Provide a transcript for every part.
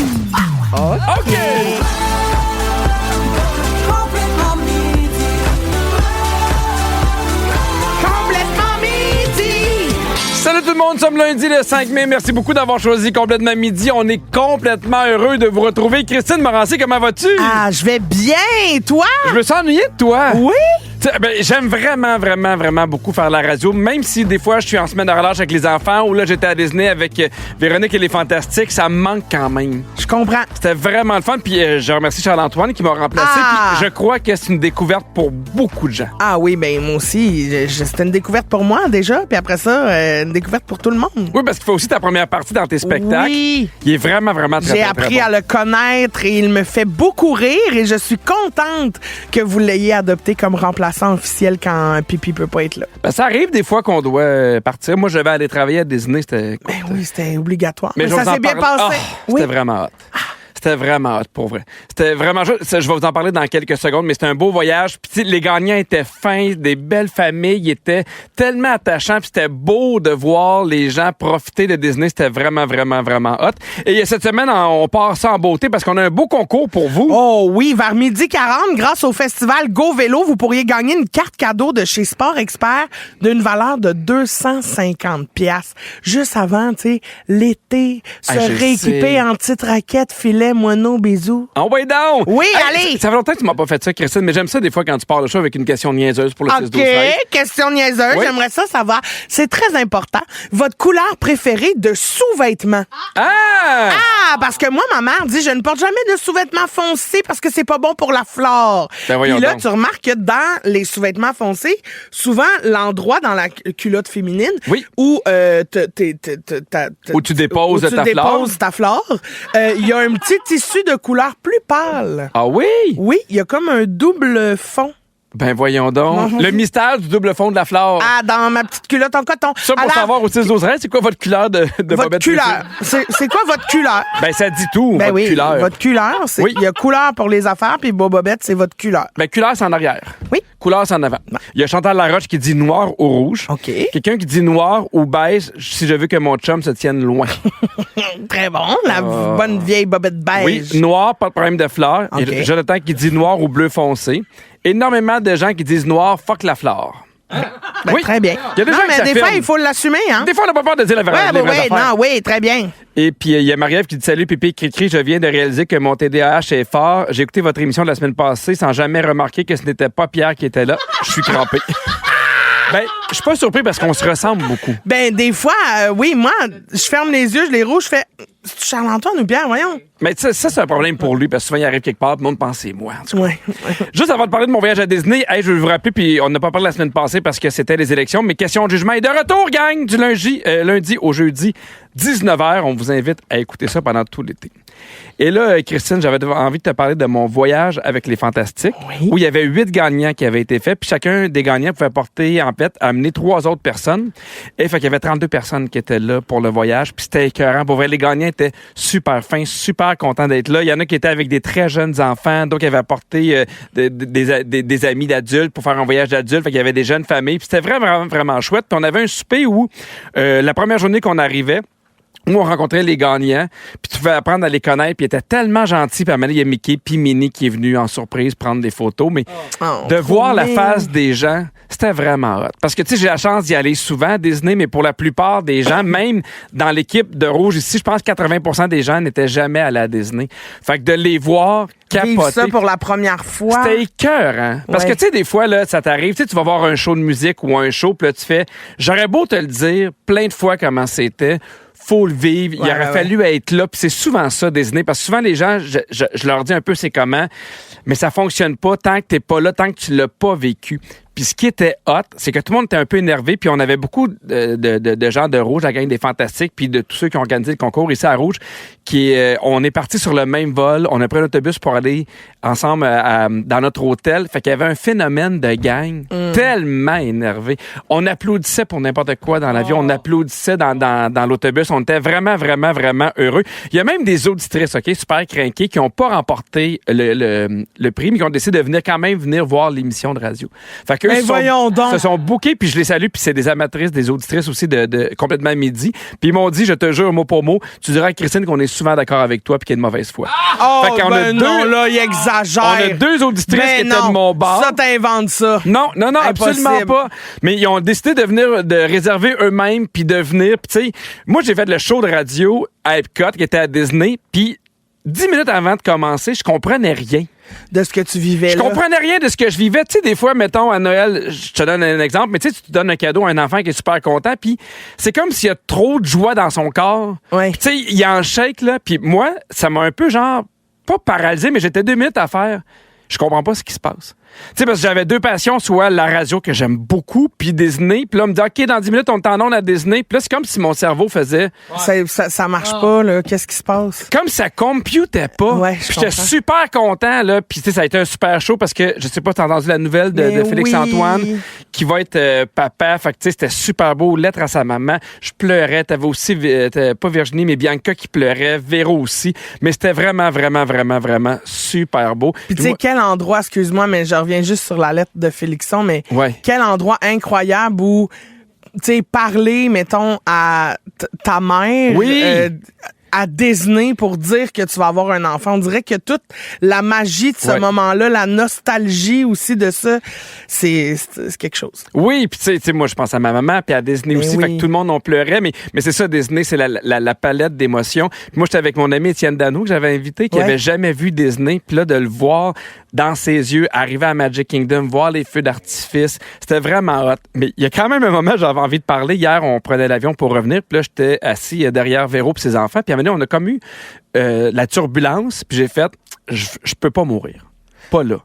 OK! Salut tout le monde, nous sommes lundi le 5 mai. Merci beaucoup d'avoir choisi Complètement Midi. On est complètement heureux de vous retrouver. Christine Morancy, comment vas-tu? Ah, je vais bien, toi? Je me sens ennuyé de toi. Oui? J'aime vraiment beaucoup faire la radio, même si des fois je suis en semaine de relâche avec les enfants ou là j'étais à Disney avec Véronique et les Fantastiques, ça me manque quand même. Je comprends. C'était vraiment le fun, puis je remercie Charles-Antoine qui m'a remplacé, puis je crois que c'est une découverte pour beaucoup de gens. Ah oui, ben moi aussi, c'était une découverte pour moi déjà, puis après ça, une découverte pour tout le monde. Oui, parce qu'il faut aussi ta première partie dans tes spectacles. Oui. Il est vraiment très J'ai très appris bon. à le connaître et il me fait beaucoup rire et je suis contente que vous l'ayez adopté comme remplaçant officiel quand Pipi peut pas être là. Ben, ça arrive des fois qu'on doit partir. Moi, je vais aller travailler à Disney. Ben oui, c'était obligatoire. Mais ça s'est bien passé. Oh, c'était vraiment hot. C'était vraiment hot, pour vrai. C'était vraiment... Je vais vous en parler dans quelques secondes, mais c'était un beau voyage. Puis les gagnants étaient fins, des belles familles, ils étaient tellement attachants. Puis c'était beau de voir les gens profiter de Disney. C'était vraiment hot. Et cette semaine, on part ça en beauté parce qu'on a un beau concours pour vous. Oh oui, vers 12h40, grâce au festival Go Vélo, vous pourriez gagner une carte cadeau de chez Sport Expert d'une valeur de 250 $. Juste avant, tu sais, l'été, se rééquiper en petite raquette, filet, moineau, bisous. On va down! Oui, allez! Ça fait longtemps que tu m'as pas fait ça, Christine, mais j'aime ça des fois quand tu pars le show avec une question niaiseuse pour le 6-12-13. OK, question niaiseuse, Oui. j'aimerais ça savoir. C'est très important. Votre couleur préférée de sous-vêtements? Ah! Ah, parce que moi, ma mère dit, je ne porte jamais de sous-vêtements foncés parce que c'est pas bon pour la flore. Ben voyons Puis là, donc. tu remarques que dans les sous-vêtements foncés, souvent, l'endroit dans la culotte féminine Oui. où Où tu déposes où tu ta flore. déposes ta flore, il y a un petit tissu de couleur plus pâle. Ah oui? Oui, il y a comme un double fond. Ben voyons donc. Mhm. Le mystère du double fond de la flore. Ah, dans ma petite culotte en coton. Ça, pour Alors, savoir au 6-12-13, c'est quoi votre couleur de votre bobette couleur. préférée? C'est quoi votre couleur? Ben, ça dit tout, Ben votre oui, couleur. votre couleur, c'est Oui. il y a couleur pour les affaires, puis bobette, c'est votre couleur. Ben, couleur, c'est en arrière. Oui. Couleur, c'est en avant. Il y a Chantal Laroche qui dit noir ou rouge. OK. Quelqu'un qui dit noir ou beige si je veux que mon chum se tienne loin. Très bon, la bonne vieille bobette beige. Oui, noir, pas de problème de fleur. OK. Et Jonathan qui dit noir ou bleu foncé. Énormément de gens qui disent noir, fuck la flore. Ben, oui. très bien. Il y a des non, gens qui mais des fois, s'affirment. il faut l'assumer, hein? Des fois, on n'a pas peur de dire la vraie Ouais, les vraies affaires. non, oui, très bien. Et puis, il y a Marie-Ève qui dit « Salut, Pipi Cri-Cri, je viens de réaliser que mon TDAH est fort. J'ai écouté votre émission de la semaine passée sans jamais remarquer que ce n'était pas Pierre qui était là. Je suis crampé. » Ben, je suis pas surpris parce qu'on se ressemble beaucoup. Ben, des fois, oui, moi, je ferme les yeux, je les rouvre, je fais « C'est Charles-Antoine ou Pierre, voyons? » Mais ça, c'est un problème pour lui parce que souvent, il arrive quelque part, tout le monde pense que c'est moi. En tout cas. Ouais. Juste avant de parler de mon voyage à Disney, hey, je veux vous rappeler, puis on n'a pas parlé la semaine passée parce que c'était les élections, mais question de jugement est de retour, gang, du lundi au jeudi, 19h. On vous invite à écouter ça pendant tout l'été. Et là, Christine, j'avais envie de te parler de mon voyage avec les Fantastiques, Oui. où il y avait 8 gagnants qui avaient été faits, puis chacun des gagnants pouvait porter, en fait, amener 3 autres personnes. Et fait qu'il y avait 32 personnes qui étaient là pour le voyage, puis c'était écœurant. Pour vrai, les gagnants étaient super fins, super contents d'être là. Il y en a qui étaient avec des très jeunes enfants, d'autres qui avaient apporté des amis d'adultes pour faire un voyage d'adultes. Fait qu'il y avait des jeunes familles, puis c'était vraiment chouette. Puis on avait un souper où, la première journée qu'on arrivait, où on rencontrait les gagnants, puis tu pouvais apprendre à les connaître, puis ils étaient tellement gentils. Puis à un moment donné, il y a Mickey puis Minnie qui est venu en surprise prendre des photos. Mais de voir la face des gens, c'était vraiment hot. Parce que, tu sais, j'ai la chance d'y aller souvent à Disney, mais pour la plupart des gens, même dans l'équipe de Rouge ici, je pense que 80% des gens n'étaient jamais allés à Disney. Fait que de les voir Vivre capoter... ça pour la première fois. C'était écœurant. Parce Ouais. que, tu sais, des fois, là, ça t'arrive, tu sais, tu vas voir un show de musique ou un show, puis là, tu fais, j'aurais beau te le dire plein de fois comment c'était, faut le vivre, il aurait fallu être là, puis c'est souvent ça, Disney, parce que souvent, les gens, je leur dis un peu c'est comment, mais ça fonctionne pas tant que t'es pas là, tant que tu l'as pas vécu. Puis ce qui était hot, c'est que tout le monde était un peu énervé, puis on avait beaucoup de gens de Rouge, la gang des Fantastiques, puis de tous ceux qui ont organisé le concours ici à Rouge, on est partis sur le même vol, on a pris un autobus pour aller ensemble dans notre hôtel. Fait qu'il y avait un phénomène de gang tellement énervé. On applaudissait pour n'importe quoi dans l'avion, on applaudissait dans l'autobus, on était vraiment heureux. Il y a même des auditrices, OK, super crinquées, qui n'ont pas remporté le prix, mais qui ont décidé de venir quand même voir l'émission de radio. Fait que Mais voyons donc. se sont bookés, puis je les salue, puis c'est des amatrices, des auditrices aussi de complètement midi. Puis ils m'ont dit, je te jure, mot pour mot, tu diras à Christine qu'on est souvent d'accord avec toi puis qu'il y a de mauvaise foi. Oh, Fait qu'on a non, là, il exagère. On a 2 auditrices qui étaient de mon bar. Ça, t'inventes ça. Non, Impossible. absolument pas. Mais ils ont décidé de réserver eux-mêmes puis de venir. Puis tu sais, moi, j'ai fait le show de radio à Epcot qui était à Disney, puis 10 minutes avant de commencer, je comprenais rien. De ce que tu vivais Je là. comprenais rien de ce que je vivais. Tu sais, des fois, mettons, à Noël, je te donne un exemple, mais tu sais, tu te donnes un cadeau à un enfant qui est super content, puis c'est comme s'il y a trop de joie dans son corps. Ouais. Tu sais, il est en shake, là, puis moi, ça m'a un peu, genre, pas paralysé, mais j'étais 2 minutes à faire. Je comprends pas ce qui se passe. Tu sais, parce que j'avais 2 passions, soit la radio que j'aime beaucoup, puis Disney. Puis là, on me dit, OK, dans 10 minutes, on t'en onde à Disney. Puis là, c'est comme si mon cerveau faisait... Ça marche pas, là. Qu'est-ce qui se passe? Comme ça computait pas. Ouais, Puis je j'étais comprends. super content, là. Puis, tu sais, ça a été un super show parce que, je sais pas, t'as entendu la nouvelle de Mais Félix-Antoine oui. qui va être papa. Fait que, tu sais, c'était super beau. Lettre à sa maman. Je pleurais. T'avais aussi, pas Virginie, mais Bianca qui pleurait. Véro aussi. Mais c'était vraiment, vraiment, vraiment, vraiment super beau. Puis tu sais, quel endroit, excuse-moi, mais je reviens juste sur la lettre de Félixon, mais Ouais. quel endroit incroyable où, tu sais, parler, mettons, à ta mère, Oui. à Disney pour dire que tu vas avoir un enfant. On dirait que toute la magie de ce Ouais. moment-là, la nostalgie aussi de ça, c'est quelque chose. Oui, puis tu sais, moi, je pense à ma maman, puis à Disney Mais aussi. oui. Fait que tout le monde en pleurait. Mais c'est ça, Disney, c'est la palette d'émotions. Puis moi, j'étais avec mon ami Étienne Dano, que j'avais invité, qui Ouais. avait jamais vu Disney. Puis là, de le voir dans ses yeux, arriver à Magic Kingdom, voir les feux d'artifice, c'était vraiment hot. Mais il y a quand même un moment, j'avais envie de parler. Hier, on prenait l'avion pour revenir. Puis là, j'étais assis derrière Véro et ses enfants. Puis à un moment donné, on a comme eu la turbulence. Puis j'ai fait, je peux pas mourir. Pas là.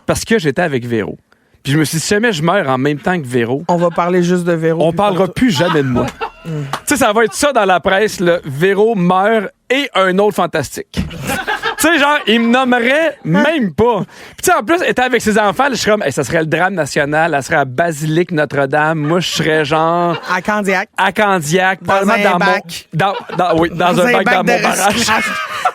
Parce que j'étais avec Véro. Puis je me suis dit, si jamais je meurs en même temps que Véro, On va parler juste de Véro. on puis parlera pas- plus jamais de moi. Tu sais, ça va être ça dans la presse, là. Véro meurt et un autre fantastique. Tu sais, genre, il me nommerait même pas. Puis tu sais, en plus, étant avec ses enfants, là, je serais comme, hey, ça serait le drame national, elle serait à Basilique Notre-Dame. Moi, je serais genre À Candiac. à Candiac, probablement un dans bac. oui, dans un bac dans de mon barrage. recyclage.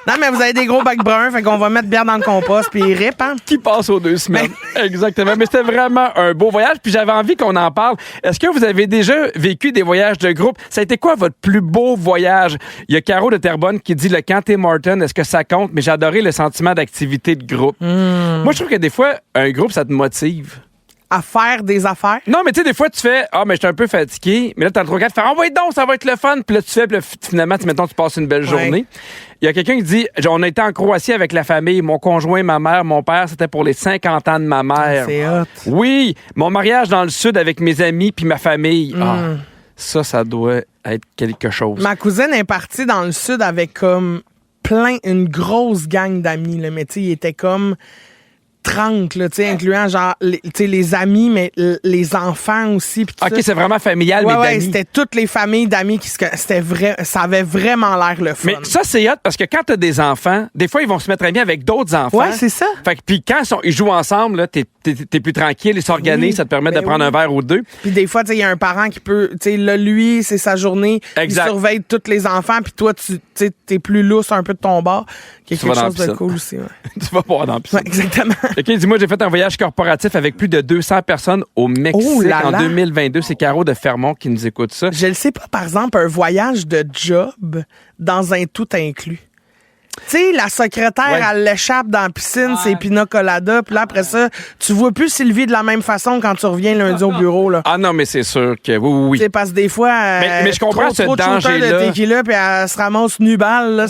Non, mais vous avez des gros bacs bruns, fait qu'on va mettre bière dans le compost, puis rip, hein? Qui passe aux 2 semaines. Exactement. Mais c'était vraiment un beau voyage. Puis j'avais envie qu'on en parle. Est-ce que vous avez déjà vécu des voyages de groupe? Ça a été quoi votre plus beau voyage? Il y a Caro de Terrebonne qui dit le camp Tim Hortons, est-ce que ça compte? Mais j'ai adoré le sentiment d'activité de groupe. Moi, je trouve que des fois, un groupe, ça te motive. À faire des affaires. Non, mais tu sais, des fois, tu fais, mais je suis un peu fatigué. Mais là, t'as le trois, quatre, tu fais, ouais, donc, ça va être le fun. Puis là, tu fais, puis là, finalement, mettons, tu passes une belle journée. Il y a quelqu'un qui dit, on a été en Croatie avec la famille, mon conjoint, ma mère, mon père, c'était pour les 50 ans de ma mère. C'est hot. Oui, mon mariage dans le sud avec mes amis puis ma famille. Ça doit être quelque chose. Ma cousine est partie dans le sud avec comme une grosse gang d'amis, là. Mais tu sais, il était comme 30, là, tu sais, incluant genre les amis, mais les enfants aussi. Pis tout OK, ça. c'est vraiment familial, mais Ouais, d'amis. c'était toutes les familles d'amis c'était vrai, ça avait vraiment l'air le fun. Mais ça, c'est hot parce que quand t'as des enfants, des fois, ils vont se mettre amis avec d'autres enfants. Ouais, c'est ça. Fait que, puis quand ils jouent ensemble, là, t'es plus tranquille, ils s'organisent, Oui, ça te permet de ben prendre oui. un verre ou deux. Puis des fois, tu sais, il y a un parent qui peut, tu sais, là, lui, c'est sa journée, Exact. il surveille tous les enfants, puis toi, tu sais, t'es plus lousse un peu de ton bord. Quelque vas dans chose la de piscine. cool aussi, ouais. Tu vas boire dans la piscine. Ouais, exactement. OK, dis-moi, j'ai fait un voyage corporatif avec plus de 200 personnes au Mexique Oh là en là. 2022. C'est Caro de Fermont qui nous écoute ça. Je le sais pas, par exemple, un voyage de job dans un tout inclus. Tu sais, la secrétaire, Ouais. elle l'échappe dans la piscine, c'est pina colada, puis là, après ça, tu vois plus Sylvie de la même façon quand tu reviens lundi au bureau, là. Ah non, mais c'est sûr que oui. Tu sais, parce que des fois, Mais je comprends ce trop de shooters danger-là. de tequila, puis elle se ramasse nubale, là,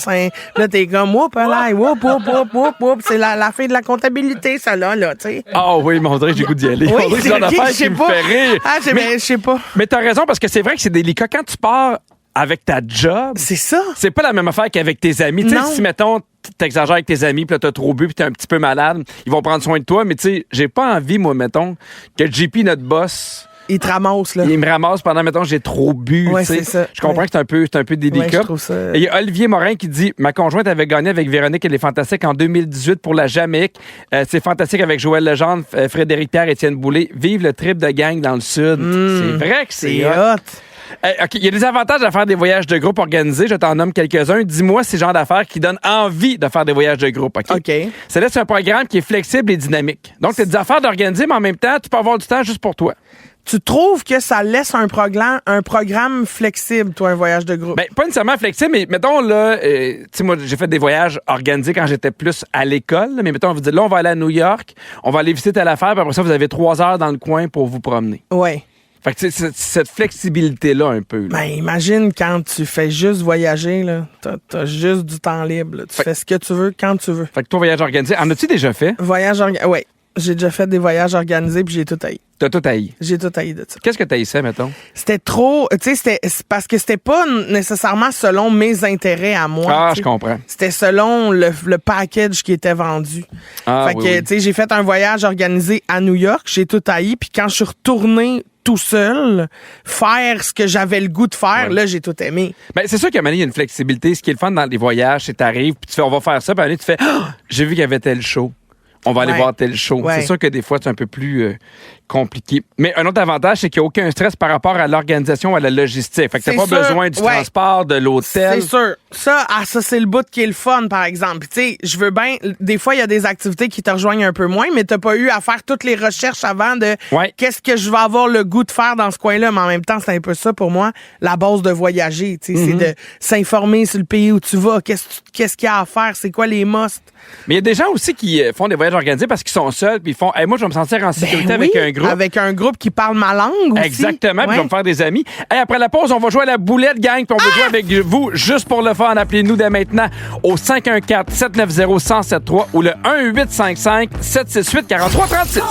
là t'es comme, whoop, là, whoop, c'est la fin de la comptabilité, ça, là, tu sais. Ah oui, mais on dirait que j'ai goût d'y aller. Oui, On dirait que c'est c'est une ok, affaire je sais qui me pas. fait rire. Ah, je sais pas. Mais t'as raison, parce que c'est vrai que c'est délicat. Quand tu pars avec ta job, C'est ça. c'est pas la même affaire qu'avec tes amis. Tu sais, Non. si, mettons, t'exagères avec tes amis, puis là, t'as trop bu, puis t'es un petit peu malade, ils vont prendre soin de toi. Mais tu sais, j'ai pas envie, moi, mettons, que JP, notre boss, Il te ramasse, là. il me ramasse pendant, mettons, j'ai trop bu. Ouais, tu sais. c'est ça. Je comprends Ouais. que c'est un peu délicat. Ouais, je trouve ça- Et il y a Olivier Morin qui dit, ma conjointe avait gagné avec Véronique et les Fantastiques en 2018 pour la Jamaïque. C'est fantastique avec Joël Legendre, Frédéric Pierre, Étienne Boulay. Vive le trip de gang dans le sud. C'est vrai que C'est c'est hot. hot. OK, il y a des avantages à faire des voyages de groupe organisés. Je t'en nomme quelques-uns. Dis-moi ces genres d'affaires qui donnent envie de faire des voyages de groupe. OK. C'est un programme qui est flexible et dynamique. Donc, tu as des affaires d'organiser, mais en même temps, tu peux avoir du temps juste pour toi. Tu trouves que ça laisse un programme flexible, toi, un voyage de groupe? Ben, pas nécessairement flexible, mais mettons, là, tu sais, moi, j'ai fait des voyages organisés quand j'étais plus à l'école, là, mais mettons, on vous dit, là, on va aller à New York, on va aller visiter telle affaire, puis après ça, vous avez 3 heures dans le coin pour vous promener. Oui. Fait que, tu sais, cette flexibilité-là, un peu. Là. Ben, imagine quand tu fais juste voyager, là. T'as juste du temps libre, là. Tu fais ce que tu veux, quand tu veux. Fait que toi, voyage organisé, en as-tu déjà fait? Oui. J'ai déjà fait des voyages organisés, puis j'ai tout haï. T'as tout haï. J'ai tout haï de ça. Qu'est-ce que t'haïssais, mettons? C'était trop... Tu sais, c'est parce que c'était pas nécessairement selon mes intérêts à moi. Ah, t'sais. je comprends. C'était selon le package qui était vendu. Ah, fait que, oui. tu sais, j'ai fait un voyage organisé à New York, j'ai tout haï, puis quand je suis retourné tout seul, faire ce que j'avais le goût de faire, là, j'ai tout aimé. Ben, c'est sûr qu'à un moment donné, il y a une flexibilité. Ce qui est le fun dans les voyages, c'est t'arrives, puis tu fais, on va faire ça, puis à un moment donné, tu fais, ah, j'ai vu qu'il y avait tel show. On va aller voir tel show. Ouais. C'est sûr que des fois, c'est un peu plus compliqué. Mais un autre avantage, c'est qu'il n'y a aucun stress par rapport à l'organisation ou à la logistique. Fait que t'as pas besoin du transport, de l'hôtel. C'est sûr. Ça, c'est le bout qui est le fun, par exemple. Tu sais, je veux bien... Des fois, il y a des activités qui te rejoignent un peu moins, mais t'as pas eu à faire toutes les recherches avant de qu'est-ce que je vais avoir le goût de faire dans ce coin-là. Mais en même temps, c'est un peu ça, pour moi, la base de voyager. Tu sais, c'est de s'informer sur le pays où tu vas. Qu'est-ce qu'il y a à faire? C'est quoi les musts? Mais il y a des gens aussi qui font des voyages organisés parce qu'ils sont seuls, puis ils font, hey, moi, je vais me sentir en sécurité avec un groupe. Avec un groupe qui parle ma langue aussi. Exactement, puis je vais me faire des amis. Hey, après la pause, on va jouer à la boulette, gang, puis on va jouer avec vous juste pour le fun. Appelez-nous dès maintenant au 514-790-1073 ou le 1-855-768-4336.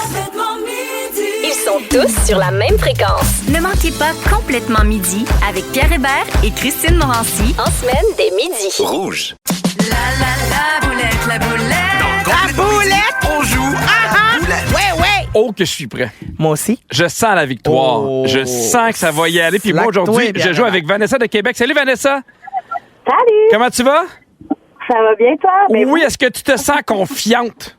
Ils sont tous sur la même fréquence. Ne manquez pas Complètement Midi avec Pierre Hébert et Christine Morancy en semaine dès midi. Rouge. La boulette, la boulette. La boulette! On joue à la boulette. Ouais. Oh, que je suis prêt. Moi aussi. Je sens la victoire. Oh. Je sens que ça va y aller. Puis moi, Slack-toi, aujourd'hui, bien je joue avec Vanessa de Québec. Salut, Vanessa. Salut! Comment tu vas? Ça va bien, toi? Ben Oui, est-ce que tu te sens confiante?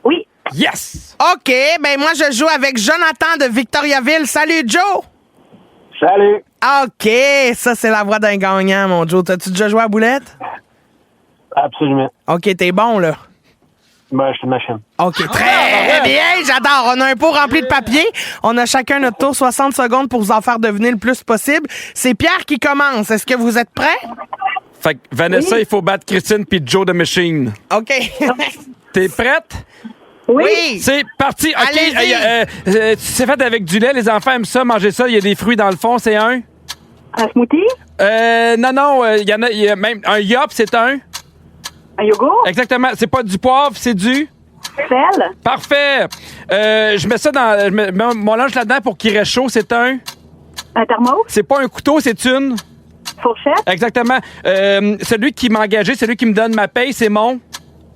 Oui. Yes! OK, ben moi, je joue avec Jonathan de Victoriaville. Salut, Joe! Salut! OK, ça, c'est la voix d'un gagnant, mon Joe. T'as-tu déjà joué à boulette? Absolument. OK, t'es bon, là. Ben, je suis une machine. OK, très bien, j'adore. On a un pot rempli de papier. On a chacun notre tour, 60 secondes pour vous en faire deviner le plus possible. C'est Pierre qui commence. Est-ce que vous êtes prêts? Fait que Vanessa, il faut battre Christine puis Joe the Machine. OK. T'es prête? Oui. C'est parti. OK. Allez-y. C'est fait avec du lait. Les enfants aiment ça, manger ça. Il y a des fruits dans le fond. C'est un? Un smoothie? Non. Il y a même un yop, c'est un? Un yogourt? Exactement. C'est pas du poivre, c'est du? Sel? Parfait. Je mets ça dans... Je mets mon lunch là-dedans pour qu'il reste chaud. C'est un? Un thermos? C'est pas un couteau, c'est une? Fourchette? Exactement. Celui qui m'a engagé, celui qui me donne ma paye, c'est mon?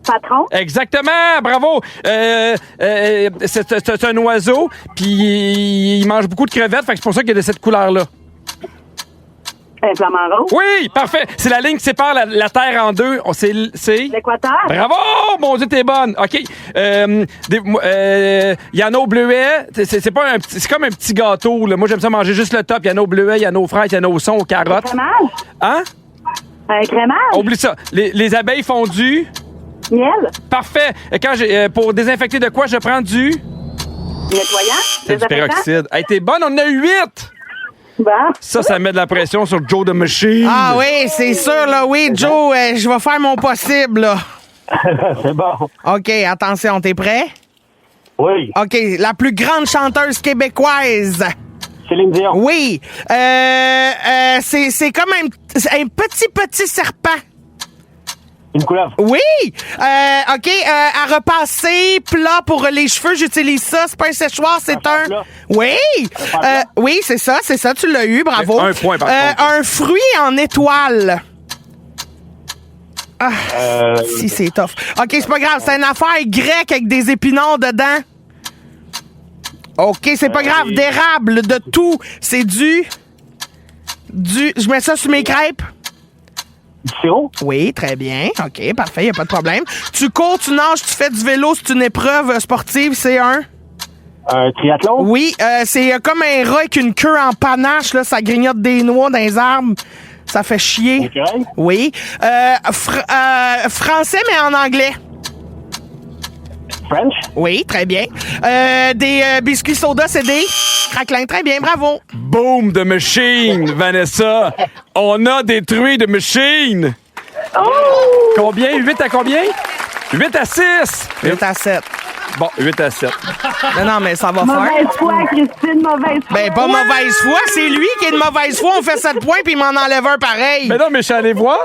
Patron? Exactement, bravo. C'est un oiseau, puis il mange beaucoup de crevettes, fait que c'est pour ça qu'il y a de cette couleur-là. Un flamant rose? Oui, parfait. C'est la ligne qui sépare la Terre en deux. C'est... L'Équateur? Bravo! Mon Dieu, t'es bonne. OK. Il y en a au bleuet. C'est pas un petit... C'est comme un petit gâteau, là. Moi, j'aime ça manger juste le top. Il y en a au bleuet, il y en a aux fraises, il y en a au son, aux Un carottes. crémage? Hein? Un crémage? Oublie ça. Les abeilles fondues. Miel? Parfait. Et quand pour désinfecter de quoi, je prends du... Nettoyant? C'est du peroxyde. Hey, t'es bonne, on en a 8! Bon. Ça met de la pression sur Joe the Machine. Ah oui, c'est sûr, là. Oui, Joe, je vais faire mon possible, là. C'est bon. OK, attention, t'es prêt? Oui. OK, la plus grande chanteuse québécoise. Céline Dion. Oui. C'est comme un petit serpent. Une couleuvre. Oui! OK, à repasser plat pour les cheveux, j'utilise ça. C'est pas un séchoir, c'est un... plat. Oui! Oui, c'est ça, tu l'as eu, bravo. Un point, par contre. Un fruit en étoile. Si, c'est tough. OK, c'est pas grave, c'est une affaire grecque avec des épinards dedans. OK, c'est pas grave, d'érable, de tout. C'est du... Je mets ça sur mes crêpes. Du sirop. Oui, très bien. OK, parfait, y a pas de problème. Tu cours, tu nages, tu fais du vélo, c'est une épreuve sportive, c'est un... Un triathlon? Oui, c'est comme un rat avec une queue en panache, là, ça grignote des noix dans les arbres. Ça fait chier. Écureuil? Oui. Français, mais en anglais. French? Oui, très bien. Des biscuits soda, c'est des craquelins. Très bien, bravo. Boom de machine, Vanessa. On a détruit de machine. Combien? 8 à combien? 8 à 6. 8 à 7. Bon, 8 à 7. Non, mais ça va Mauvaise faire. foi, Christine, mauvaise foi. Ben, pas mauvaise foi, c'est lui qui est de mauvaise foi. On fait 7 points, puis il m'en enlève un pareil. Mais non, mais je suis allé voir.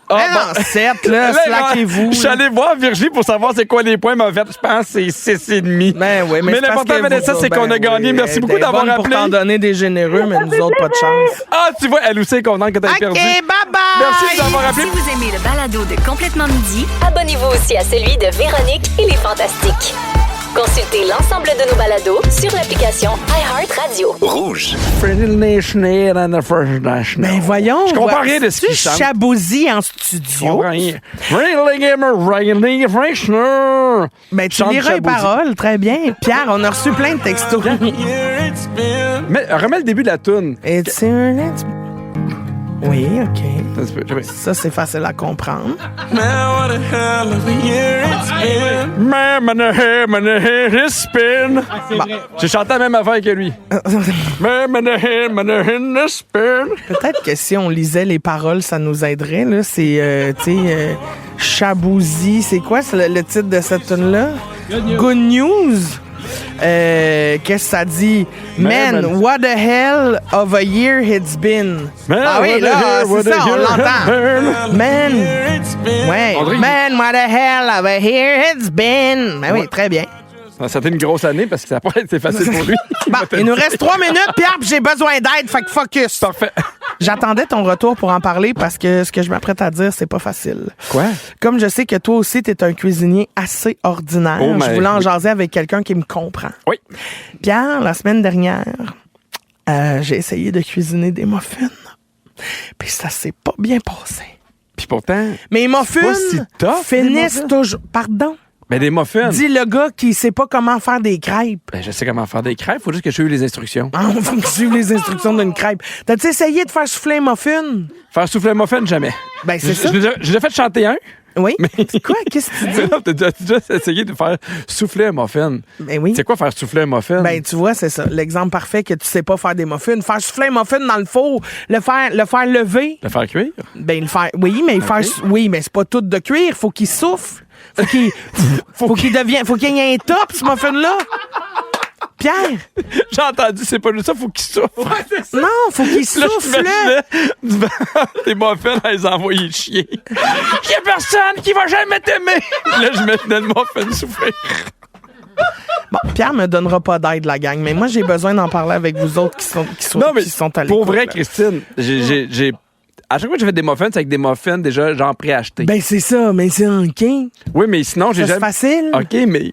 Ben non, 7, là, slackez-vous. Je suis là. allé voir Virginie pour savoir c'est quoi les points. Mais en fait, je pense que c'est 6,5. Ben oui, mais c'est parce l'important, que Vanessa, vous- c'est qu'on a gagné. oui, Merci elle beaucoup est d'avoir bonne appelé. pour t'en donner des généreux, mais nous autres, pas de chance. Ah, tu vois, elle aussi est contente que t'aies OK, perdu. bye-bye! Merci d'avoir appelé. Si vous aimez le balado de Complètement Midi, Abonnez-vous aussi à celui de Véronique et les Fantastiques. Consultez l'ensemble de nos balados sur l'application iHeartRadio. Rouge. Ben voyons. Je comprends rien de ce qu'il Tu chante. Chabouzy en Je studio. comprends rien. Riley Freshener. Ben tu Chante liras les Chabouzy. paroles, très bien. Pierre, on a reçu plein de textos. Mais remets le début de la toune. It's Oui, OK. Un petit peu, je vais- Ça, c'est facile à comprendre. J'ai chanté la même affaire que lui. Peut-être que si on lisait les paroles, ça nous aiderait. Là. C'est, tu sais, Chabouzy. C'est quoi c'est le titre de cette tune-là? Good News. Qu'est-ce que ça dit? Man, what the hell of a year it's been. Ah oui, là, c'est ça, on l'entend. Man, ouais, André, man, what the hell of a year it's been. Ben oui, très bien. C'était une grosse année parce que ça n'a pas été facile pour lui. Bon, il nous reste 3 minutes, Pierre, puis j'ai besoin d'aide, fait que focus. Parfait. J'attendais ton retour pour en parler parce que ce que je m'apprête à dire, c'est pas facile. Quoi? Comme je sais que toi aussi, t'es un cuisinier assez ordinaire, Oh, je mais voulais en oui. jaser avec quelqu'un qui me comprend. Oui. Pierre, la semaine dernière, j'ai essayé de cuisiner des muffins. Puis ça s'est pas bien passé. Puis pourtant, Mes muffins pas si tough, des finissent muffins. toujours... Pardon? ben des muffins. Dis le gars qui sait pas comment faire des crêpes. Ben, je sais comment faire des crêpes, faut juste que je suive les instructions. Ah, on va suivre les instructions d'une crêpe. T'as-tu essayé de faire souffler un muffin? Faire souffler un muffin, jamais. Ben, c'est ça. J'ai déjà fait chanter un. Oui? Quoi? Qu'est-ce que tu dis? Non, t'as déjà essayé de faire souffler un muffin. Ben oui. C'est quoi faire souffler un muffin? Ben, tu vois, c'est ça. L'exemple parfait que tu sais pas faire des muffins. Faire souffler un muffin dans le four, le faire lever. Le faire cuire? Ben, le faire. Oui, mais faire. Oui, mais c'est pas tout de cuire. Faut qu'il souffle. Faut qu'il. faut qu'il devienne. Faut qu'il y ait un top, ce muffin-là. Pierre! J'ai entendu, c'est pas juste ça, faut qu'il souffle. Non, faut qu'il Là, je souffle. m'imaginais devant des muffins à les envoyer chier. Il y a personne qui va jamais t'aimer. Là, je m'imaginais le muffin souffrir. Bon, Pierre me donnera pas d'aide, la gang, mais moi, j'ai besoin d'en parler avec vous autres qui sont à l'écoute. pour vrai, là. Christine, j'ai à chaque fois que j'ai fait des muffins, c'est avec des muffins déjà genre préachetés. Ben, c'est ça, mais c'est OK. Oui, mais sinon, j'ai Ça, c'est jamais... facile. OK, mais...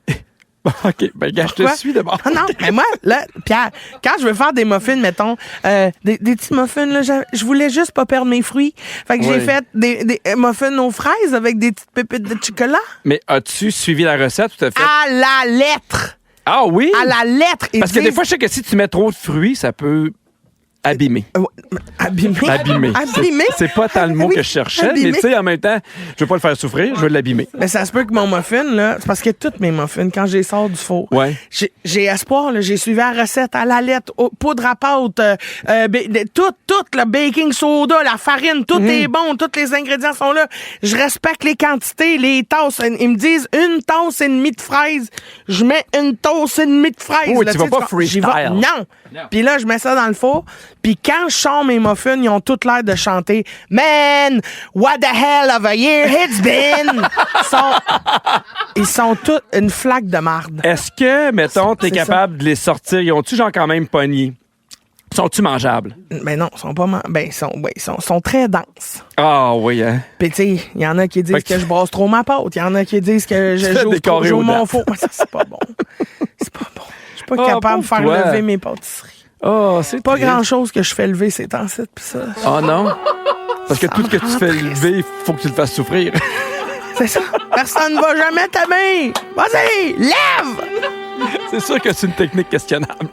OK, ben gars, je Pourquoi? te suis d'abord. Ah non, mais moi, là, Pierre, quand je veux faire des muffins, mettons, des petits muffins, là, je voulais juste pas perdre mes fruits. Fait que j'ai Oui. fait des muffins aux fraises avec des petites pépites de chocolat. Mais as-tu suivi la recette ou t'as fait... À la lettre! Ah oui? À la lettre! Ils Parce que des disent- fois, je sais que si tu mets trop de fruits, ça peut abîmer. Abîmer. Abîmer. Abîmer? C'est pas tant le mot Oui, que je cherchais, abîmer. mais tu sais, en même temps, je veux pas le faire souffrir, je veux l'abîmer. Mais ça se peut que mon muffin, là, c'est parce que toutes mes muffins, quand je les sors du four, Ouais. j'ai espoir, là, j'ai suivi la recette à la lettre, poudre à pâte, tout, le baking soda, la farine, tout est bon, tous les ingrédients sont là. Je respecte les quantités, les tasses. Ils me disent 1 tasse et demie de fraises. Je mets 1 tasse et demie de fraises. Oui, là, tu vas sais, pas j'y vais- freestyle. Non. Puis là, je mets ça dans le four. Puis quand je sors mes muffins, ils ont toutes l'air de chanter « Man, what the hell of a year it's been! » Ils sont tous une flaque de marde. Est-ce que, mettons, t'es C'est capable de les sortir? Ils ont-tu genre quand même pogné? Sont-tu mangeables? Ben non, ils sont pas... ils sont très denses. Ah oui, hein? Puis tu sais, il y en a qui disent Fait que- que je brasse trop ma pâte. Il y en a qui disent que fais j'ouvre des trop carrés j'ouvre aux mon dates. four. Ça, c'est pas bon. C'est pas bon. Je suis pas Ah, capable de faire pauvre toi. lever mes pâtisseries. Oh, c'est Pas triste. grand-chose que je fais lever ces temps-ci, pis ça. Oh non? Parce que tout ce que tu fais lever, il faut que tu le fasses souffrir. C'est ça. Personne ne va jamais t'aimer. Vas-y, lève! C'est sûr que c'est une technique questionnable.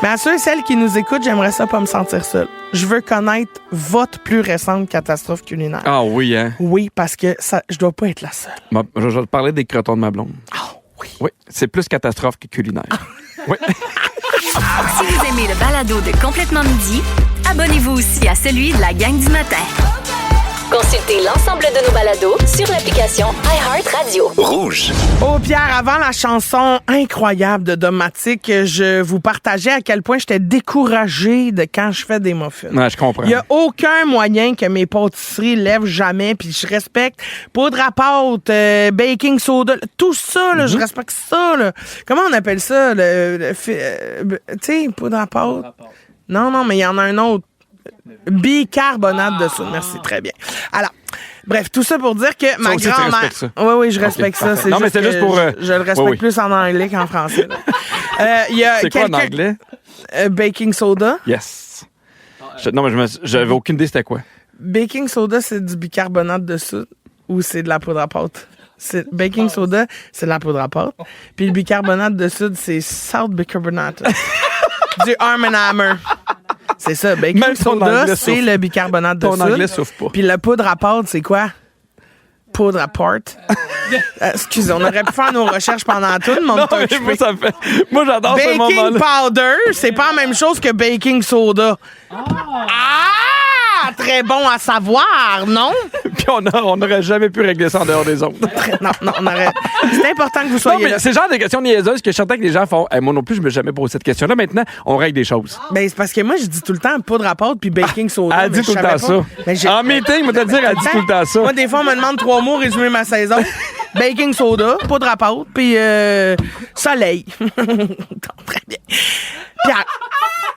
Mais à ceux et celles qui nous écoutent, j'aimerais ça pas me sentir seule. Je veux connaître votre plus récente catastrophe culinaire. Ah oui, hein? Oui, parce que ça, je dois pas être la seule. Bon, je vais te parler des crotons de ma blonde. Ah oui. Oui, c'est plus catastrophe que culinaire. Oui. Si vous aimez le balado de Complètement Midi, abonnez-vous aussi à celui de la gang du matin. Consultez l'ensemble de nos balados sur l'application iHeartRadio. Rouge. Oh Pierre, avant la chanson incroyable de Domatique, je vous partageais à quel point j'étais découragée de quand je fais des muffins. Ouais, je comprends. Il n'y a aucun moyen que mes pâtisseries lèvent jamais, puis je respecte poudre à pâte, baking soda, tout ça, là, je respecte ça. Là. Comment on appelle ça? Tu sais, poudre à pâte? Non, mais il y en a un autre. Bicarbonate de soude. Merci, très bien. Alors, bref, tout ça pour dire que ma aussi, tu grand-mère... respectes ça. Oui, je respecte ça. parfait. Non, mais c'est juste pour... Je le respecte oui. plus en anglais qu'en français. Il y a C'est quoi en quelqu'un- anglais? Baking soda. Yes. Non, mais j'avais aucune idée c'était quoi. Baking soda, c'est du bicarbonate de soude ou c'est de la poudre à pâte? Baking soda, c'est de la poudre à pâte. Puis le bicarbonate de soude, c'est salt bicarbonate. Du Arm & Hammer. C'est ça. Baking Même ton soda, anglais c'est souffle. le bicarbonate de Ton soude. anglais souffle pas. Puis la poudre à pâte, c'est quoi? Poudre à pâte. Excusez, on aurait pu faire nos recherches pendant tout le monde. Non, mais moi, ça me fait... Moi, j'adore ce Baking moment-là. powder, c'est pas la même chose que baking soda. Ah! Très bon à savoir, non? Puis on n'aurait jamais pu régler ça en dehors des ondes. Non, on aurait... C'est important que vous Non, soyez mais là. c'est le genre de questions niaiseuses que je sentais que les gens font. Hey, moi non plus, je me suis jamais posé cette question-là. Maintenant, on règle des choses. Ben, c'est parce que moi, je dis tout le temps poudre à pâte puis baking soda. Elle mais dit je tout le temps savais ça. pas. Mais j'ai- En meeting, moi, te dire, elle dit tout le temps ça. Moi, des fois, on me demande 3 mots, résumer ma saison. Baking soda, poudre à pâte, puis soleil. Très bien. Pierre,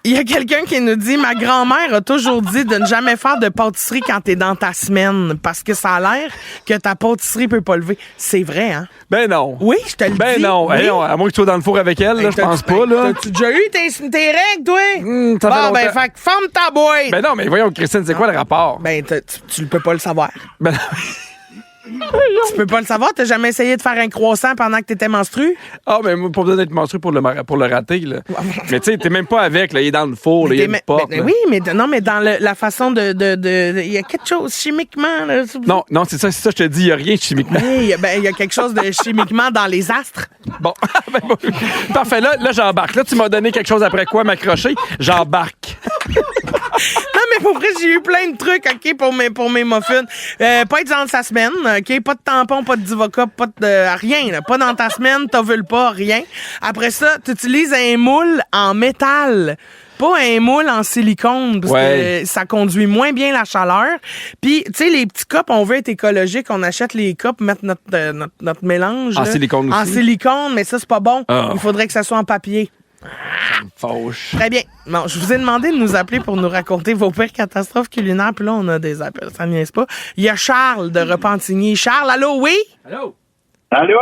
il y a quelqu'un qui nous dit « Ma grand-mère a toujours dit de ne jamais faire de pâtisserie quand t'es dans ta semaine parce que ça a l'air que ta pâtisserie peut pas lever. » C'est vrai, hein? Ben non. Oui, je te le dis. Ben non. Oui. Hey, non. À moins que tu sois dans le four avec elle, là, je pense pas, là. T'as-tu déjà eu tes règles, toi? ça fait Bon, ben, longtemps. fait que ferme ta boîte. Ben non, mais voyons, Christine, c'est quoi le rapport? Ben, tu le peux pas le savoir. Ben non. Tu peux pas le savoir? T'as jamais essayé de faire un croissant pendant que t'étais menstru? Ah, mais moi, pas besoin d'être menstrué pour le rater, là. Mais tu sais, t'es même pas avec, là. Il est dans le four, là. Il y a une porte. Ben là. oui, mais non, mais dans la façon de il y a quelque chose chimiquement. Là, Non, c'est ça, je te dis, il y a rien chimiquement. Oui, il y a quelque chose de chimiquement dans les astres. Bon. Ben, bon. Parfait, là, j'embarque. Là, tu m'as donné quelque chose après quoi m'accrocher. J'embarque. Non, mais pour vrai, j'ai eu plein de trucs, OK, pour mes muffins. Pas être dans sa semaine, OK? Pas de tampon, pas de Divoca, pas de rien, là. Pas dans ta semaine, t'ovules pas, rien. Après ça, tu utilises un moule en métal. Pas un moule en silicone, parce Ouais. que ça conduit moins bien la chaleur. Puis, tu sais, les petits cups, on veut être écologique, on achète les cups, mettre notre mélange. En là. silicone aussi. En silicone, mais ça, c'est pas bon. Ah. Il faudrait que ça soit en papier. Fauche. Très bien. Bon, je vous ai demandé de nous appeler pour nous raconter vos pires catastrophes culinaires, puis là, on a des appels, ça niaise pas. Il y a Charles de Repentigny. Charles, allô, oui? Allô? Allô?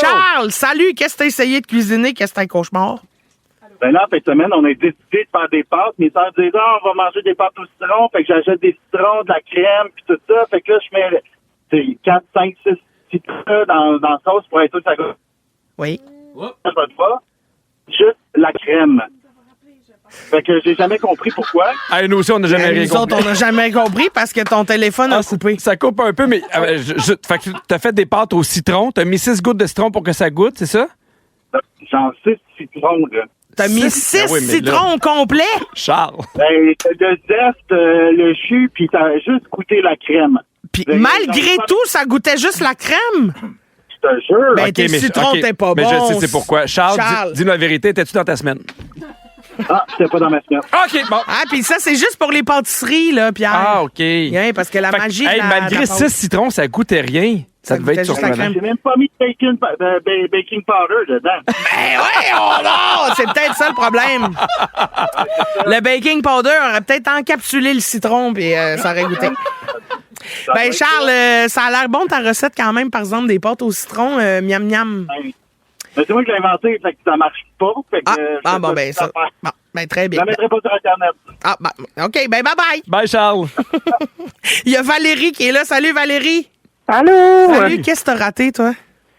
Charles, salut! Qu'est-ce que t'as essayé de cuisiner? Qu'est-ce que t'as un cauchemar? Ben là, cette semaine, on a décidé de faire des pâtes. Mes sœurs disaient, on va manger des pâtes au citron. Fait que j'achète des citrons, de la crème, puis tout ça. Fait que là, je mets 4, 5, 6 citrons dans la sauce pour être sûr que ça goûte Oui. pas. Juste la crème. Fait que j'ai jamais compris pourquoi. Hey, nous aussi, on n'a jamais rien Nous autres, compris. on n'a jamais compris parce que ton téléphone a coupé. Ça coupe un peu, mais fait que t'as fait des pâtes au citron. T'as mis 6 gouttes de citron pour que ça goûte, c'est ça? J'en 6 citrons, là. T'as mis Six? 6 Ben oui, mais là- citrons complets? Charles. Ben, le zeste, le jus, puis t'as juste goûté la crème. Puis Ben, malgré j'en- tout, ça goûtait juste la crème? Je te jure. Ben, tes citrons, t'es pas mais bon. je sais c'est pourquoi. Charles, Charles. dis-nous la vérité, étais-tu dans ta semaine? Ah, c'était pas dans ma semaine. OK, bon. Ah, puis ça, c'est juste pour les pâtisseries, là, Pierre. Ah, OK. Hein, parce que la Fait que, magie hey, de la, malgré de la 6 citrons, ça goûtait rien. Ça devait goûtait être juste la surprenant. crème. J'ai même pas mis de baking powder dedans. Ben ouais, oh non! C'est peut-être ça le problème. Le baking powder aurait peut-être encapsulé le citron, puis ça aurait goûté. Ben Charles, ça a l'air bon ta recette quand même, par exemple, des pâtes au citron, miam miam. Mais c'est moi qui l'ai inventé, fait que ça marche pas. Fait que, Bon, ben ça. Bon, ben très Je bien. la mettrai pas sur Internet. Ah, ben, OK, ben bye bye. Bye, Charles. Il y a Valérie qui est là. Salut Valérie. Allô? Salut, qu'est-ce que t'as raté, toi?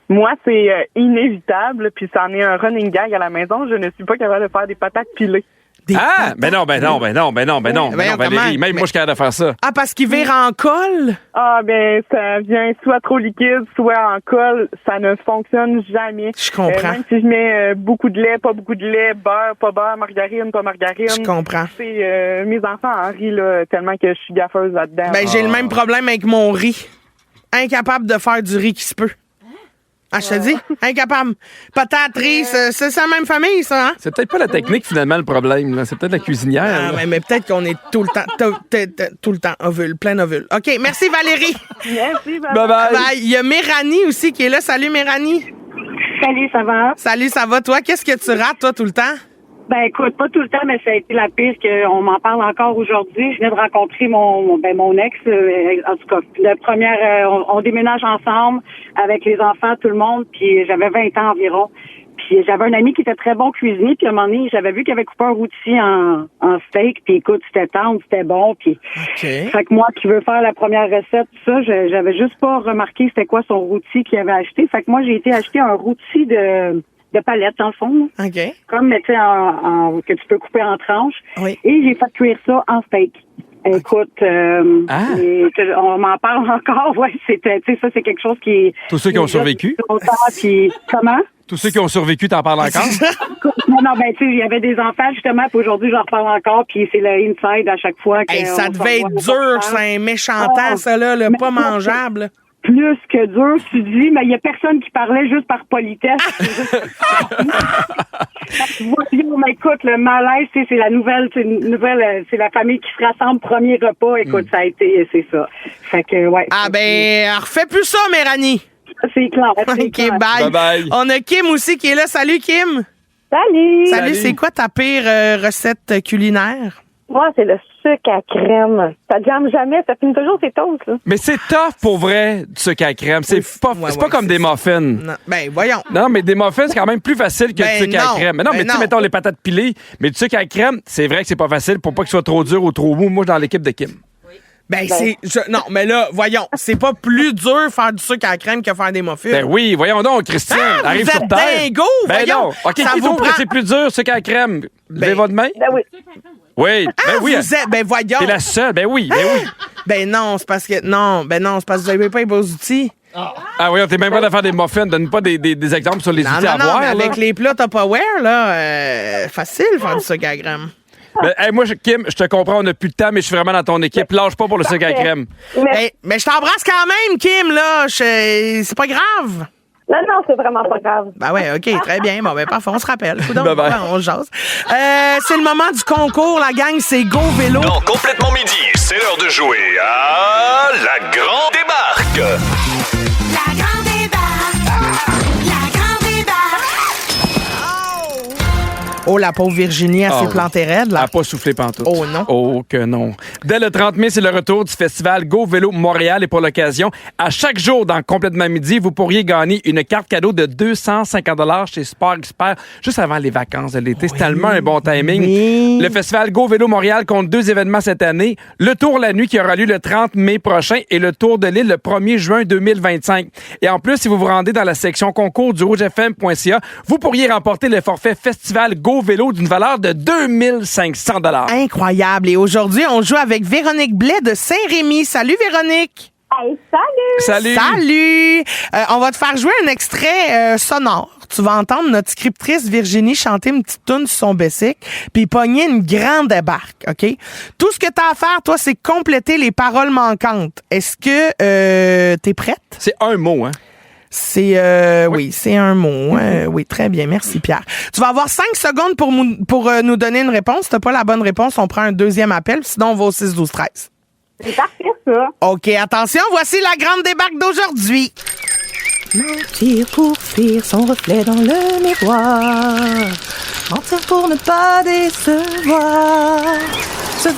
Moi, c'est inévitable, puis ça en est un running gag à la maison. Je ne suis pas capable de faire des patates pilées. Ben non, Valérie, même moi, je suis capable de faire ça. Ah, parce qu'il vire en colle? Ah, ben, ça vient soit trop liquide, soit en colle. Ça ne fonctionne jamais. Je comprends. Même si je mets beaucoup de lait, pas beaucoup de lait, beurre, pas beurre, margarine, pas margarine. Je comprends. C'est mes enfants en rient, là, tellement que je suis gaffeuse là-dedans. Ben, j'ai le même problème avec mon riz. Incapable de faire du riz qui se peut. Ah, je te dis, incapable. Patate, riz, c'est la même famille, ça, hein? C'est peut-être pas la technique, finalement, le problème. Là. C'est peut-être la cuisinière. Ah, mais peut-être qu'on est tout le temps ovule, plein ovule. OK, merci Valérie. Merci, Bye-bye. Bye. Il y a Méranie aussi qui est là. Salut, Méranie. Salut, ça va? Salut, ça va, toi? Qu'est-ce que tu rates, toi, tout le temps? Ben écoute, pas tout le temps, mais ça a été la pire qu'on m'en parle encore aujourd'hui. Je viens de rencontrer mon ex, en tout cas, la première, on déménage ensemble avec les enfants, tout le monde, puis j'avais 20 ans environ. Puis j'avais un ami qui était très bon cuisinier, puis à un moment donné, j'avais vu qu'il avait coupé un rôti en steak, puis écoute, c'était tendre, c'était bon, puis fait que moi qui veux faire la première recette, tout ça, j'avais juste pas remarqué c'était quoi son rôti qu'il avait acheté. Fait que moi, j'ai été acheter un rôti de palette, dans le fond. OK. Comme, tu sais, que tu peux couper en tranches. Oui. Et j'ai fait cuire ça en steak. Écoute, on m'en parle encore. Ouais, c'était, tu sais, ça, c'est quelque chose qui... Tous ceux qui ont survécu. Puis, comment? Tous ceux qui ont survécu, t'en parles encore? Non, ben, tu sais, il y avait des enfants, justement, puis aujourd'hui, j'en reparle encore, puis c'est le inside à chaque fois. Hey, ça devait être dur, c'est un méchant temps, ça, là, pas mangeable. Plus que dur, tu dis, mais il y a personne qui parlait juste par politesse. Mais écoute, le malaise, c'est la nouvelle, c'est la famille qui se rassemble, premier repas. Écoute, ça a été, c'est ça. Fait que, ouais. Ah ben, refais plus ça, Méranie. C'est clair. OK, bye. Bye. On a Kim aussi qui est là. Salut, Kim. Salut. C'est quoi ta pire recette culinaire? Moi, c'est le sucre à crème. Ça ne jamme jamais, ça finit toujours ses toasts, là. Mais c'est tough pour vrai, du sucre à crème. C'est pas comme des muffins. Non, ben, voyons. Non, mais des muffins, c'est quand même plus facile que du sucre à crème. Mais non, mais tu sais, mettons les patates pilées, mais du sucre à crème, c'est vrai que c'est pas facile pour pas qu'il soit trop dur ou trop mou. Moi, je suis dans l'équipe de Kim. Non, mais là, voyons, c'est pas plus dur faire du sucre à la crème que faire des muffins. Ben oui, voyons donc, Christian. Arrive vous sur êtes terre. dingo, Ben voyons. non. OK, Ça qui vous trouve que prend- c'est plus dur, sucre à la crème? Levez votre main. Ben oui. Oui, ben oui. Vous êtes, ben voyons. T'es la seule, ben oui. Ben non, c'est parce que vous avez pas les beaux outils. Ah oui, t'es même pas de faire des muffins. Donne pas des exemples sur les outils à Non, voir. mais là. avec les plats Tupperware, là, facile faire du sucre à la crème. Ben, hey, moi, Kim, je te comprends, on n'a plus de temps, mais je suis vraiment dans ton équipe. Lâche pas pour le sucre à crème. Mais je t'embrasse quand même, Kim, là. C'est pas grave. Non, c'est vraiment pas grave. Ben ouais, OK, très bien. Bon, ben parfait, on se rappelle. Bye bye. On jase. C'est le moment du concours, la gang, c'est Go Vélo. Dans Complètement Midi, c'est l'heure de jouer à La Grande Débarque. La grande débarque. La grande débarque. Oh, la pauvre Virginie, elle s'est plantée raide, Elle là. n'a pas soufflé pantoute. Oh non. Oh que non. Dès le 30 mai, c'est le retour du festival Go Vélo Montréal. Et pour l'occasion, à chaque jour dans Complètement Midi, vous pourriez gagner une carte cadeau de 250 $ chez Sport Expert juste avant les vacances de l'été. C'est tellement un bon timing. Oui. Le festival Go Vélo Montréal compte 2 événements cette année. Le Tour la nuit qui aura lieu le 30 mai prochain et le Tour de l'île le 1er juin 2025. Et en plus, si vous vous rendez dans la section concours du rougefm.ca, vous pourriez remporter le forfait festival Go Vélo d'une valeur de 2500 $. Incroyable. Et aujourd'hui, on joue avec Véronique Blais de Saint-Rémy. Salut, Véronique. Hey, salut! Salut! On va te faire jouer un extrait sonore. Tu vas entendre notre scriptrice Virginie chanter une petite toune sur son bessic puis pogner une grande débarque, OK? Tout ce que tu as à faire, toi, c'est compléter les paroles manquantes. Est-ce que t'es prête? C'est un mot, hein? Oui, c'est un mot. Oui, très bien. Merci, Pierre. Tu vas avoir 5 secondes pour nous donner une réponse. Si t'as pas la bonne réponse, on prend un deuxième appel. Sinon, on va au 6-12-13. C'est parfait, ça. OK, attention, voici la grande débarque d'aujourd'hui. Mentir pour fuir son reflet dans le miroir. Mentir pour ne pas décevoir. Se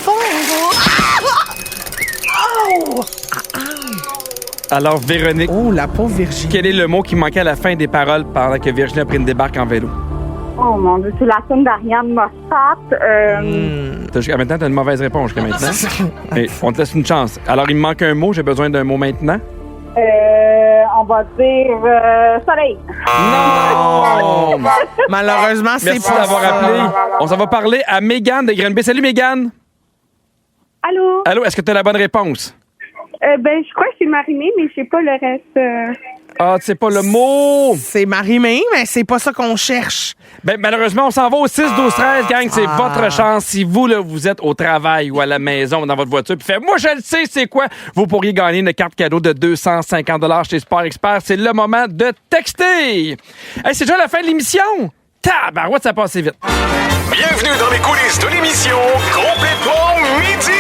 Alors, Véronique. Oh, la pauvre Virginie. Quel est le mot qui manquait à la fin des paroles pendant que Virginie a pris une débarque en vélo? Oh mon Dieu, c'est la scène d'Ariane Moffat. Jusqu'à maintenant, t'as une mauvaise réponse jusqu'à maintenant. Mais on te laisse une chance. Alors, il me manque un mot. J'ai besoin d'un mot maintenant. On va dire soleil. Non! Malheureusement, c'est Merci pas d'avoir ça. appelé. On s'en va parler à Mégane de Granby. Salut, Mégane. Allô? Allô, est-ce que tu as la bonne réponse? Je crois que c'est marimé, mais je sais pas le reste. Ah, tu sais pas le mot. C'est Marie-Mé, mais c'est pas ça qu'on cherche. Ben, malheureusement, on s'en va au 6-12-13, gang. C'est votre chance. Si vous, là, vous êtes au travail ou à la maison ou dans votre voiture, puis fait, moi, je le sais, c'est quoi? Vous pourriez gagner une carte cadeau de 250 $ chez Sport Expert. C'est le moment de texter. Hey, c'est déjà la fin de l'émission. Tabarouette, ça passe vite. Bienvenue dans les coulisses de l'émission Complètement Midi.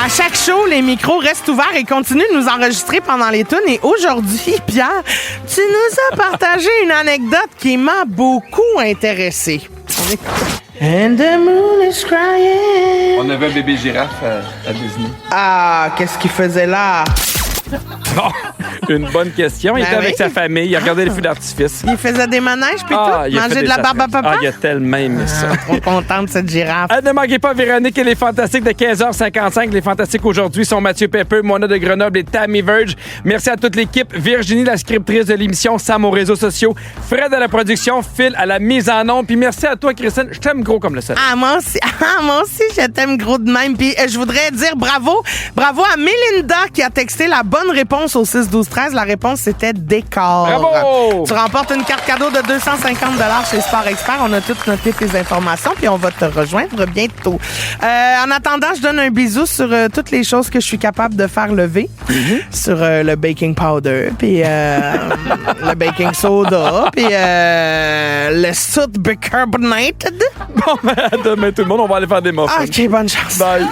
À chaque show, les micros restent ouverts et continuent de nous enregistrer pendant les tunes. Et aujourd'hui, Pierre, tu nous as partagé une anecdote qui m'a beaucoup intéressée. And the moon is crying. On avait un bébé girafe à Disney. Ah, qu'est-ce qu'il faisait là? Bon, une bonne question. Il Ben était avec oui. sa famille. Il regardait les feux d'artifice. Il faisait des manèges puis il a tout? fait Manger des de la barbe à sacrés. papa? Il a tellement aimé ça. Trop contente, cette girafe. Ne manquez pas Véronique et les Fantastiques de 15h55. Les Fantastiques aujourd'hui sont Mathieu Pepper, Mona de Grenoble et Tammy Verge. Merci à toute l'équipe. Virginie, la scriptrice de l'émission, Sam aux réseaux sociaux, Fred à la production, Phil à la mise en onde. Puis merci à toi, Christine. Je t'aime gros comme le soleil. Ah, moi aussi, je t'aime gros de même. Puis je voudrais dire bravo à Mélinda qui a texté la bonne réponse au 6-12-13. La réponse, c'était décor. Bravo! Tu remportes une carte cadeau de 250 $ chez Sport Expert. On a toutes noté tes informations, puis on va te rejoindre bientôt. En attendant, je donne un bisou sur toutes les choses que je suis capable de faire lever. Sur le baking powder, puis le baking soda, puis le soude bicarbonated. Bon, ben, à demain tout le monde. On va aller faire des muffins. OK, bonne chance. Bye.